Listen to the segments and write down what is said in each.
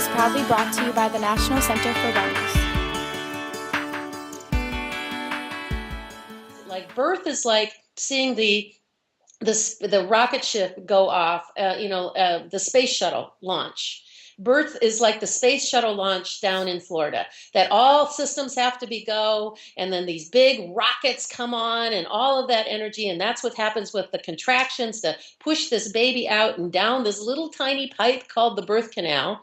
is proudly brought to you by the National Center for Wellness. Like birth is like seeing the rocket ship go off, the space shuttle launch. Birth is like the space shuttle launch down in Florida, that all systems have to be go, and then these big rockets come on and all of that energy, and that's what happens with the contractions to push this baby out and down this little tiny pipe called the birth canal.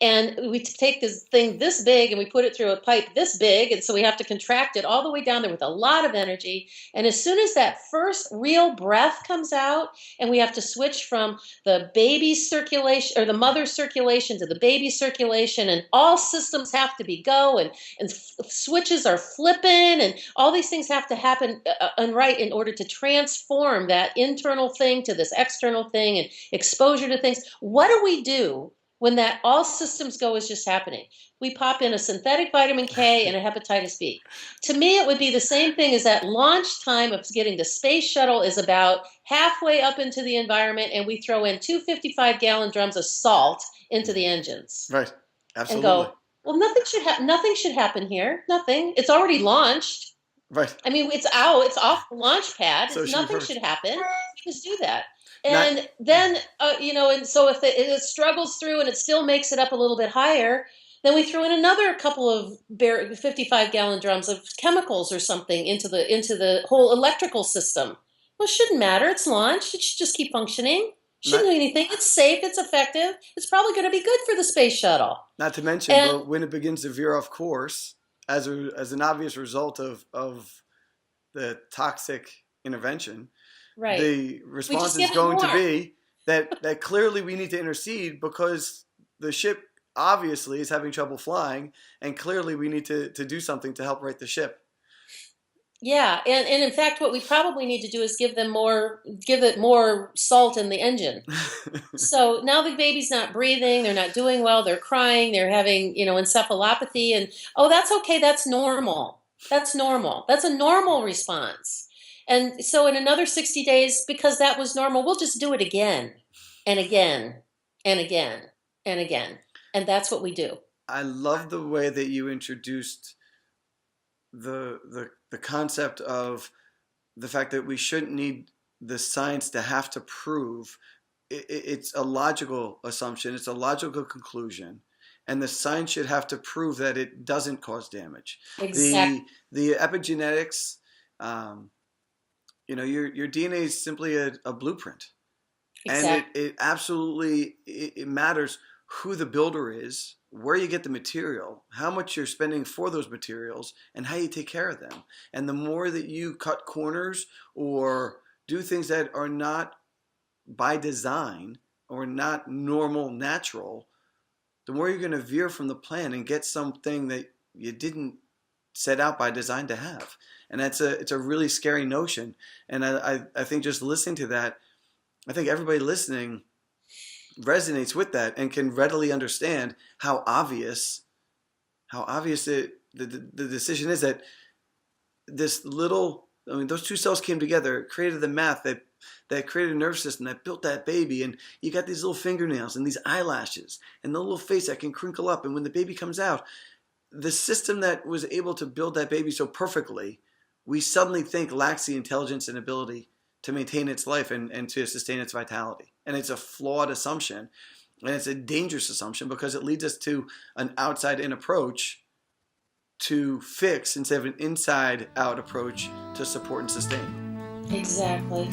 And we take this thing this big and we put it through a pipe this big, and so we have to contract it all the way down there with a lot of energy. And as soon as that first real breath comes out, and we have to switch from the baby's circulation or the mother's circulation to the baby's circulation, and all systems have to be go, and switches are flipping, and all these things have to happen and right in order to transform that internal thing to this external thing and exposure to things. What do we do when that all systems go is just happening? We pop in a synthetic vitamin K and a hepatitis B. To me, it would be the same thing as that launch time of getting the space shuttle is about halfway up into the environment, and we throw in 255-gallon drums of salt into the engines. Right. Absolutely. And go, well, nothing should happen here. Nothing. It's already launched. Right. I mean, it's off the launch pad. So nothing should happen. Just do that. And then, and so if it struggles through and it still makes it up a little bit higher, then we throw in another couple of 55-gallon drums of chemicals or something into the whole electrical system. Well, it shouldn't matter. It's launched. It should just keep functioning. Shouldn't do anything. It's safe. It's effective. It's probably going to be good for the space shuttle. Not to mention, but when it begins to veer off course, as an obvious result of the toxic intervention, right, the response is going to be that clearly we need to intercede because the ship obviously is having trouble flying, and clearly we need to do something to help right the ship. Yeah, and in fact, what we probably need to do is give it more salt in the engine. So now the baby's not breathing, they're not doing well, they're crying, they're having, encephalopathy, and that's okay, that's normal. That's normal. That's a normal response. And so in another 60 days, because that was normal, we'll just do it again and again and again and again. And that's what we do. I love the way that you introduced the concept of the fact that we shouldn't need the science to have to prove. It's a logical assumption. It's a logical conclusion. And the science should have to prove that it doesn't cause damage. Exactly. The epigenetics, your DNA is simply a blueprint. Exactly. And it absolutely it matters who the builder is, where you get the material, how much you're spending for those materials, and how you take care of them. And the more that you cut corners or do things that are not by design or not normal, natural, the more you're going to veer from the plan and get something that you didn't set out by design to have. And it's a really scary notion. And I think just listening to that, I think everybody listening resonates with that and can readily understand how obvious the decision is that those two cells came together, created the math that created a nervous system that built that baby, and you got these little fingernails and these eyelashes and the little face that can crinkle up, and when the baby comes out, the system that was able to build that baby so perfectly, we suddenly think lacks the intelligence and ability to maintain its life and to sustain its vitality. And it's a flawed assumption, and it's a dangerous assumption because it leads us to an outside-in approach to fix instead of an inside-out approach to support and sustain. Exactly.